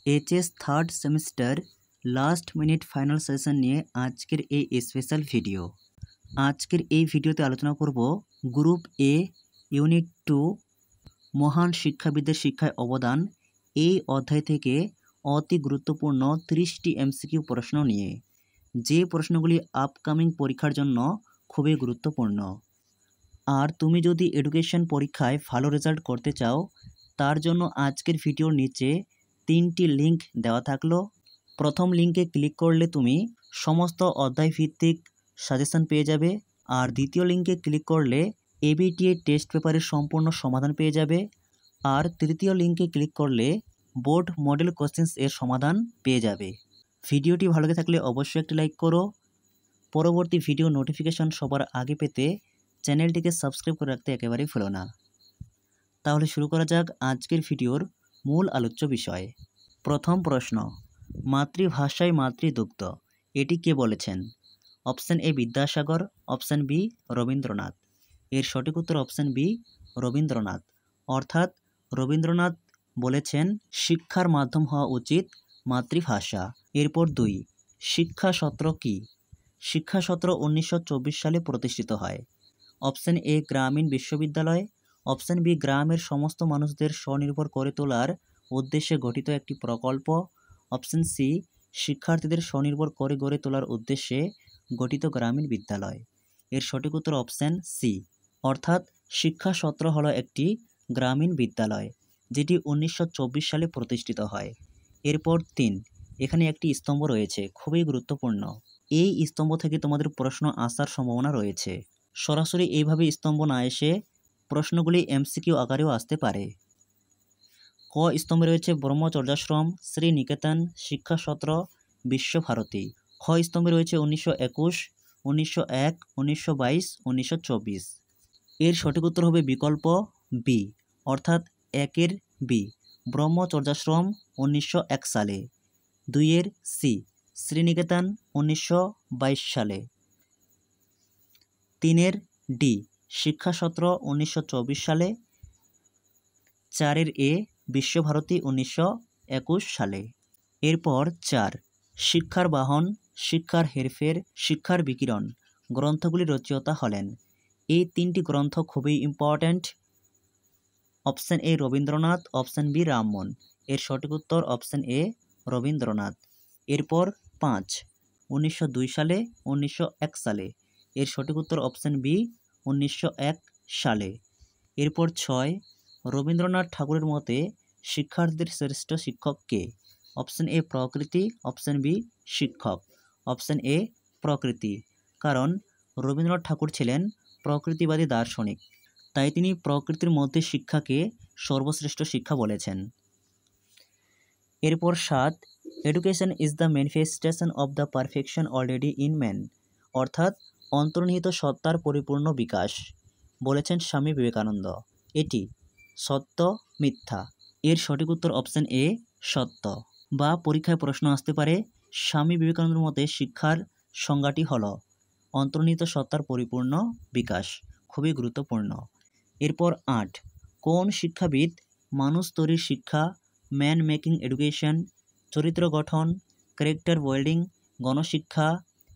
HS third semester last minute final session নিয়ে আজকের এই স্পেশাল ভিডিও। আজকের এই ভিডিওতে আলোচনা করব গ্রুপ এ ইউনিট 2 মহান শিক্ষাবিদদের শিক্ষায় অবদান এই অধ্যায় থেকে অতি গুরুত্বপূর্ণ 30টি এমসিকিউ প্রশ্ন নিয়ে, যে প্রশ্নগুলি আপকামিং পরীক্ষার জন্য খুবই গুরুত্বপূর্ণ। আর তুমি যদি এডুকেশন পরীক্ষায় ভালো রেজাল্ট করতে চাও, তার জন্য আজকের ভিডিওর নিচে 3টি লিঙ্ক দেওয়া থাকলো। প্রথম লিঙ্কে ক্লিক করলে তুমি সমস্ত অধ্যায় ভিত্তিক সাজেশন পেয়ে যাবে, আর দ্বিতীয় লিঙ্কে ক্লিক করলে এবিটিএ টেস্ট পেপারের সম্পূর্ণ সমাধান পেয়ে যাবে, আর তৃতীয় লিঙ্কে ক্লিক করলে বোর্ড মডেল কোশ্চেন্স এর সমাধান পেয়ে যাবে। ভিডিওটি ভালো লেগে থাকলে অবশ্যই একটি লাইক করো। পরবর্তী ভিডিও নোটিফিকেশন সবার আগে পেতে চ্যানেলটিকে সাবস্ক্রাইব করে রাখতে একেবারেই ভুলো না। তাহলে শুরু করা যাক আজকের ভিডিওর মূল আলোচ্য বিষয়। প্রথম প্রশ্ন, মাতৃভাষায় মাতৃদুগ্ধ এটি কে বলেছেন? Option A Vidyasagar, option B Rabindranath. এর সঠিক উত্তর অপশন বি রবীন্দ্রনাথ। অর্থাৎ রবীন্দ্রনাথ বলেছেন শিক্ষার মাধ্যম হওয়া উচিত মাতৃভাষা। এরপর 2, শিক্ষা সত্র কি? শিক্ষা সত্র 1924 সালে প্রতিষ্ঠিত হয়। অপশন এ গ্রামীণ বিশ্ববিদ্যালয়, অপশন বি গ্রামের সমস্ত মানুষদের স্বনির্ভর করে তোলার উদ্দেশ্যে গঠিত একটি প্রকল্প, অপশন সি শিক্ষার্থীদের স্বনির্ভর করে গড়ে তোলার উদ্দেশ্যে গঠিত গ্রামীণ বিদ্যালয়। এর সঠিক উত্তর অপশন সি, অর্থাৎ শিক্ষা সত্র হলো একটি গ্রামীণ বিদ্যালয় যেটি 1924 সালে প্রতিষ্ঠিত হয়। এরপর 3, এখানে একটি স্তম্ভ রয়েছে, খুবই গুরুত্বপূর্ণ। এই স্তম্ভ থেকে তোমাদের প্রশ্ন আসার সম্ভাবনা রয়েছে। সরাসরি এইভাবে স্তম্ভ না এসে প্রশ্নগুলি এমসিকিউ আকারেও আসতে পারে। ক স্তম্ভে রয়েছে ব্রহ্মচর্যাশ্রম, শ্রীনিকেতন, শিক্ষা সত্র, বিশ্বভারতী। খ স্তম্ভে রয়েছে 1921, 1901, 1922, 1924। এর সঠিক উত্তর হবে বিকল্প বি, অর্থাৎ 1-এর বি, ব্রহ্মচর্যাশ্রম 1901 সালে। 2-এর সি, শ্রীনিকেতন 1922 সালে। 3-এর ডি, শিক্ষা সত্র 1924 সালে। 4-এর এ, বিশ্বভারতী 1921 সালে। এরপর 4, শিক্ষার বাহন, শিক্ষার হেরফের, শিক্ষার বিকিরণ গ্রন্থগুলির রচয়িতা হলেন। এই 3টি গ্রন্থ খুবই important. Option A Rabindranath, option B Rammohan. এর সঠিক উত্তর অপশন এ রবীন্দ্রনাথ। এরপর 5, 1902 সালে, 1901 সালে। এর সঠিক উত্তর অপশন বি 1901 সালে। এরপর 6, রবীন্দ্রনাথ ঠাকুরের মতে শিক্ষার্থীদের শ্রেষ্ঠ শিক্ষক কে? অপশন এ প্রকৃতি, অপশন বি শিক্ষক। অপশন এ প্রকৃতি, কারণ রবীন্দ্রনাথ ঠাকুর ছিলেন প্রকৃতিবাদী দার্শনিক, তাই তিনি প্রকৃতির মধ্যে শিক্ষাকে সর্বশ্রেষ্ঠ শিক্ষা বলেছেন। এরপর 7, education is the manifestation of the perfection already in man, অর্থাৎ অন্তর্নিহিত সত্তার পরিপূর্ণ বিকাশ বলেছেন স্বামী বিবেকানন্দ। এটি সত্য, মিথ্যা? এর সঠিক উত্তর অপশন এ সত্য। বা পরীক্ষায় প্রশ্ন আসতে পারে স্বামী বিবেকানন্দের মতে শিক্ষার সংজ্ঞাটি হল অন্তর্নিহিত সত্তার পরিপূর্ণ বিকাশ, খুবই গুরুত্বপূর্ণ। এরপর 8, কোন শিক্ষাবিদ মানুষ তৈরির শিক্ষা, ম্যান মেকিং এডুকেশন, চরিত্র গঠন, ক্যারেক্টার বিল্ডিং, গণশিক্ষা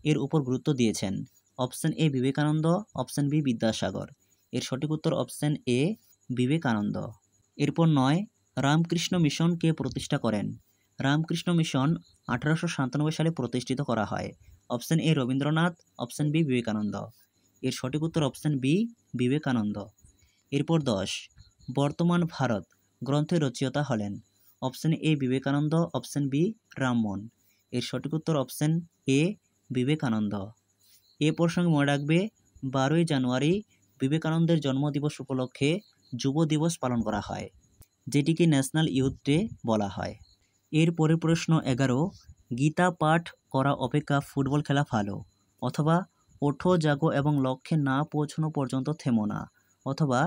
এর উপর গুরুত্ব দিয়েছেন? Option A Vivekananda, option B Vidyasagar. এর সঠিক উত্তর অপশন এ বিবেকানন্দ। এরপর 9, রামকৃষ্ণ মিশন কে প্রতিষ্ঠা করেন? রামকৃষ্ণ মিশন 1897 সালে প্রতিষ্ঠিত করা হয়। Option A Rabindranath, option B Vivekananda. এর সঠিক উত্তর অপশন বি বিবেকানন্দ। এরপর 10, বর্তমান ভারত গ্রন্থের রচয়িতা হলেন? Option A Vivekananda, option B Rammohan. এর সঠিক উত্তর অপশন এ বিবেকানন্দ। এ প্রসঙ্গে মনে রাখবে 12ই জানুয়ারি বিবেকানন্দের জন্মদিবস উপলক্ষে যুব দিবস পালন করা হয়, যেটিকে ন্যাশনাল ইউথ ডে বলা হয়। এর পরের প্রশ্ন 11, গীতা পাঠ করা অপেক্ষা ফুটবল খেলা ভালো, অথবা ওঠো জাগো এবং লক্ষ্যে না পৌঁছানো পর্যন্ত থেমো না, অথবা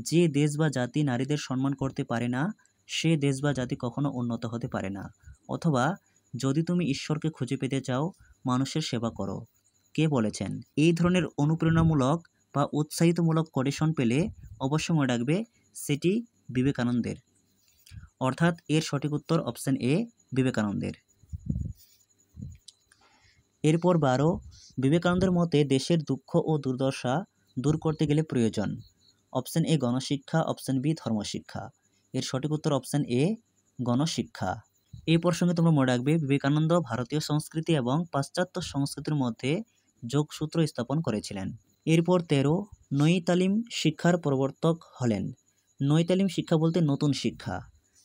যে দেশ বা জাতি নারীদের সম্মান করতে পারে না সে দেশ বা জাতি কখনো উন্নত হতে পারে না, অথবা যদি তুমি ঈশ্বরকে খুঁজে পেতে চাও মানুষের সেবা করো। কে বলেছেন? এই ধরনের অনুপ্রেরণামূলক বা উৎসাহিতমূলক কোটেশন পেলে অবশ্যই মনে রাখবে সেটি বিবেকানন্দের। অর্থাৎ এর সঠিক উত্তর অপশন এ বিবেকানন্দের। এরপর 12, বিবেকানন্দের মতে দেশের দুঃখ ও দুর্দশা দূর করতে গেলে প্রয়োজন। অপশন এ গণশিক্ষা, অপশন বি ধর্মশিক্ষা। এর সঠিক উত্তর অপশন এ গণশিক্ষা। এই প্রসঙ্গে তোমরা মনে রাখবে বিবেকানন্দ ভারতীয় সংস্কৃতি এবং পাশ্চাত্য সংস্কৃতির মধ্যে যোগসূত্র স্থাপন করেছিলেন। এরপর 13, নই তালিম শিক্ষার প্রবর্তক হলেন। নই তালিম শিক্ষা বলতে নতুন শিক্ষা,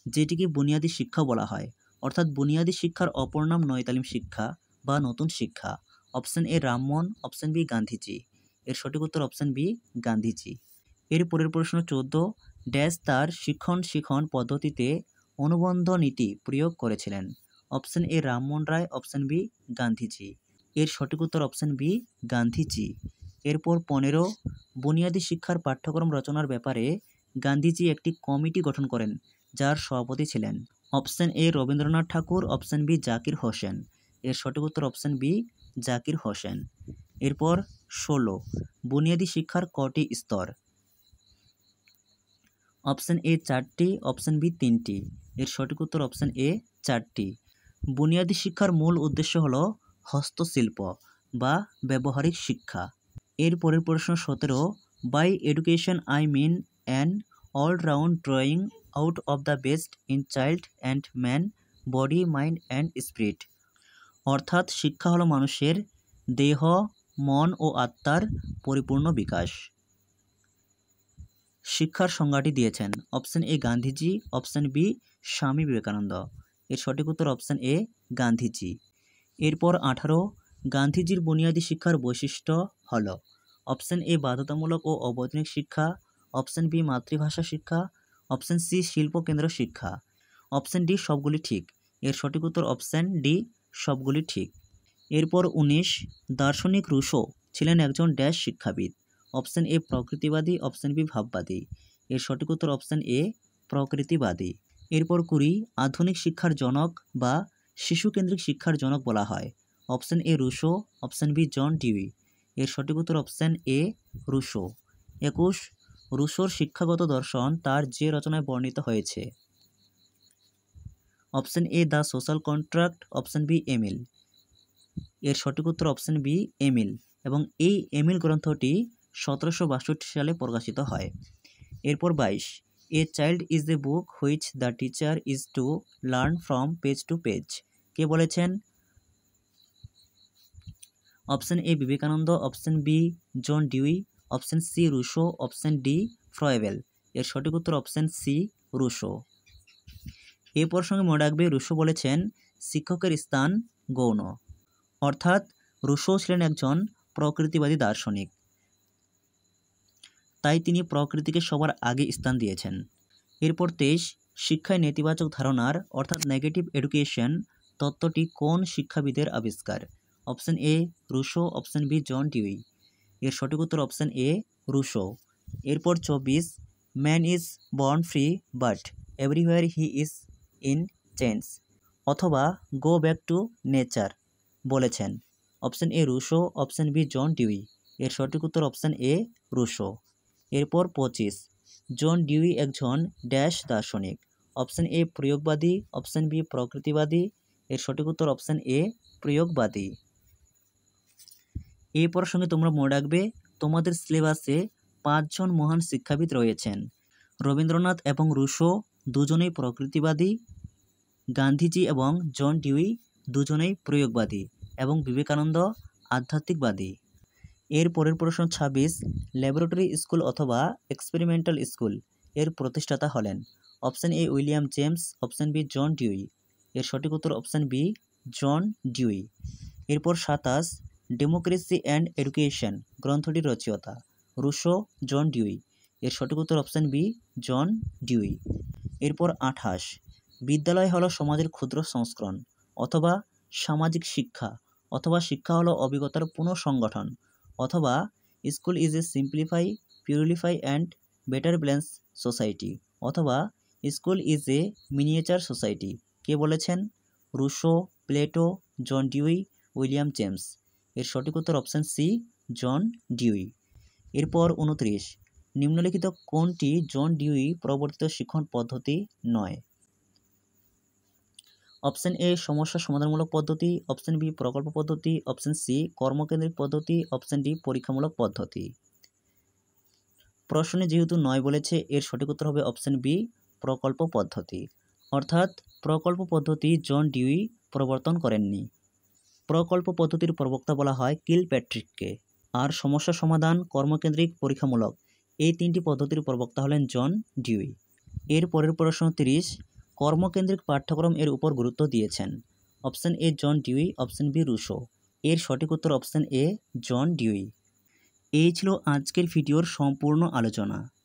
যেটিকে বুনিয়াদী শিক্ষা বলা হয়, অর্থাৎ বুনিয়াদী শিক্ষার অপর নাম নই তালিম শিক্ষা বা নতুন শিক্ষা। Option A Rammohan, option B Gandhiji. এর সঠিক উত্তর অপশন বি গান্ধীজি। এর পরের প্রশ্ন 14, ড্যাশ তার শিক্ষণ পদ্ধতিতে অনুবন্ধ নীতি প্রয়োগ করেছিলেন। Option A Rammohan Roy, option B Gandhiji. এর সঠিক উত্তর অপশন বি গান্ধীজি। এরপর 15, বুনিয়াদী শিক্ষার পাঠ্যক্রম রচনার ব্যাপারে গান্ধীজি একটি কমিটি গঠন করেন, যার সভাপতি ছিলেন। Option A Rabindranath Thakur, option B Zakir Hossain. এর সঠিক উত্তর অপশন বি জাকির হোসেন। এরপর 16, বুনিয়াদী শিক্ষার কটি স্তর। অপশন এ 4টি, অপশন বি 3টি। এর সঠিক উত্তর অপশন এ 4টি। বুনিয়াদী শিক্ষার মূল উদ্দেশ্য হল হস্তশিল্প বা ব্যবহারিক শিক্ষা। এর পরের প্রশ্ন 17, by education I mean an all round drawing out of the best in child and man, body, mind and spirit. অর্থাৎ শিক্ষা হলো মানুষের দেহ, মন ও আত্মার পরিপূর্ণ বিকাশ। শিক্ষার সংজ্ঞাটি দিয়েছেন option A Gandhiji, option B Swami Vivekananda. এর সঠিক উত্তর অপশন এ গান্ধীজি। এরপর 18, গান্ধীজির বুনিয়াদী শিক্ষার বৈশিষ্ট্য হল। অপশন এ বাধ্যতামূলক ও অবৈতনিক শিক্ষা, অপশন বি মাতৃভাষা শিক্ষা, অপশন সি শিল্পকেন্দ্র শিক্ষা, অপশন ডি সবগুলি ঠিক। এর সঠিক উত্তর অপশন ডি সবগুলি ঠিক। এরপর 19, দার্শনিক রুশো ছিলেন একজন ড্যাশ শিক্ষাবিদ। অপশন এ প্রকৃতিবাদী, অপশন বি ভাববাদী। এর সঠিক উত্তর অপশন এ প্রকৃতিবাদী। এরপর 20, আধুনিক শিক্ষার জনক বা শিশুকেন্দ্রিক শিক্ষার জনক বলা হয়। Option A Rousseau, option B John Dewey. এর সঠিক উত্তর অপশন এ রুশো। 21, রুশোর শিক্ষাগত দর্শন তার যে রচনায় বর্ণিত হয়েছে। Option A the Social Contract, option B Emile. এর সঠিক উত্তর অপশন বি এমিল। এবং এই এমিল গ্রন্থটি 1762 সালে প্রকাশিত হয়। এরপর 22, A child is a book which the teacher is to learn from page to page. কে বলেছেন? Option A Vivekananda, option B John Dewey, option C Rousseau, option D Froebel. এর সঠিক উত্তর অপশন সি রুশো। এ প্রসঙ্গে মনে রাখবে রুশো বলেছেন শিক্ষকের স্থান গৌণ, অর্থাৎ রুশো ছিলেন একজন প্রকৃতিবাদী দার্শনিক, তাই তিনি প্রকৃতিকে সবার আগে স্থান দিয়েছেন। এরপর 23, শিক্ষায় নেতিবাচক ধারণার অর্থাৎ নেগেটিভ এডুকেশন তত্ত্বটি কোন শিক্ষাবিদের আবিষ্কার? Option A Rousseau, option B John Dewey. এর সঠিক উত্তর অপশন এ রুশো। এরপর 24, man is born free but everywhere he is in chains অথবা গো ব্যাক টু নেচার বলেছেন। Option A Rousseau, option B John Dewey. এর সঠিক উত্তর option A Rousseau. এরপর 25, জন ডিউই একজন ড্যাশ দার্শনিক। অপশন এ প্রয়োগবাদী, অপশন বি প্রকৃতিবাদী। এর সঠিক উত্তর অপশন এ প্রয়োগবাদী। এই প্রসঙ্গে তোমরা মনে রাখবে তোমাদের সিলেবাসে 5 জন মহান শিক্ষাবিদ রয়েছেন। রবীন্দ্রনাথ এবং রুশো দুজনেই প্রকৃতিবাদী, গান্ধীজি এবং জন ডিউই দুজনেই প্রয়োগবাদী এবং বিবেকানন্দ আধ্যাত্মিকবাদী। এর পরের প্রশ্ন 26, ল্যাবরেটরি স্কুল অথবা এক্সপেরিমেন্টাল স্কুল এর প্রতিষ্ঠাতা হলেন। Option A William James, option B John Dewey. এর সঠিক উত্তর অপশন বি জন ডিউই। এরপর 27, ডেমোক্রেসি অ্যান্ড এডুকেশন গ্রন্থটির রচয়িতা রুশো, জন ডিউই। এর সঠিক উত্তর অপশন বি জন ডিউই। এরপর 28, বিদ্যালয় হলো সমাজের ক্ষুদ্র সংস্করণ অথবা সামাজিক শিক্ষা অথবা শিক্ষা হলো অভিজ্ঞতার পুনঃসংগঠন অথবা school is a simplify, purify and better balance society অথবা school is a miniature society. কে বলেছেন? Rousseau, Plato, John Dewey, William James. এর সঠিক উত্তর অপশন সি জন ডিউই। এরপর 29, নিম্নলিখিত কোনটি জন ডিউই প্রবর্তিত শিক্ষণ পদ্ধতি নয়? অপশন এ সমস্যা সমাধানমূলক পদ্ধতি, অপশন বি প্রকল্প পদ্ধতি, অপশন সি কর্মকেন্দ্রিক পদ্ধতি, অপশন ডি পরীক্ষামূলক পদ্ধতি। প্রশ্নে যেহেতু নয় বলেছে, এর সঠিক উত্তর হবে অপশন বি প্রকল্প পদ্ধতি। অর্থাৎ প্রকল্প পদ্ধতি জন ডিউই প্রবর্তন করেননি। প্রকল্প পদ্ধতির প্রবক্তা বলা হয় কিলপ্যাট্রিককে। আর সমস্যা সমাধান, কর্মকেন্দ্রিক, পরীক্ষামূলক এই তিনটি পদ্ধতির প্রবক্তা হলেন জন ডিউই। এর পরের প্রশ্ন 30, কর্মকেন্দ্রিক পাঠ্যক্রম এর উপর গুরুত্ব দিয়েছেন। Option A John Dewey, option B Rousseau. এর সঠিক উত্তর অপশন এ জন ডিউই। এই ছিল আজকের ভিডিওর সম্পূর্ণ আলোচনা।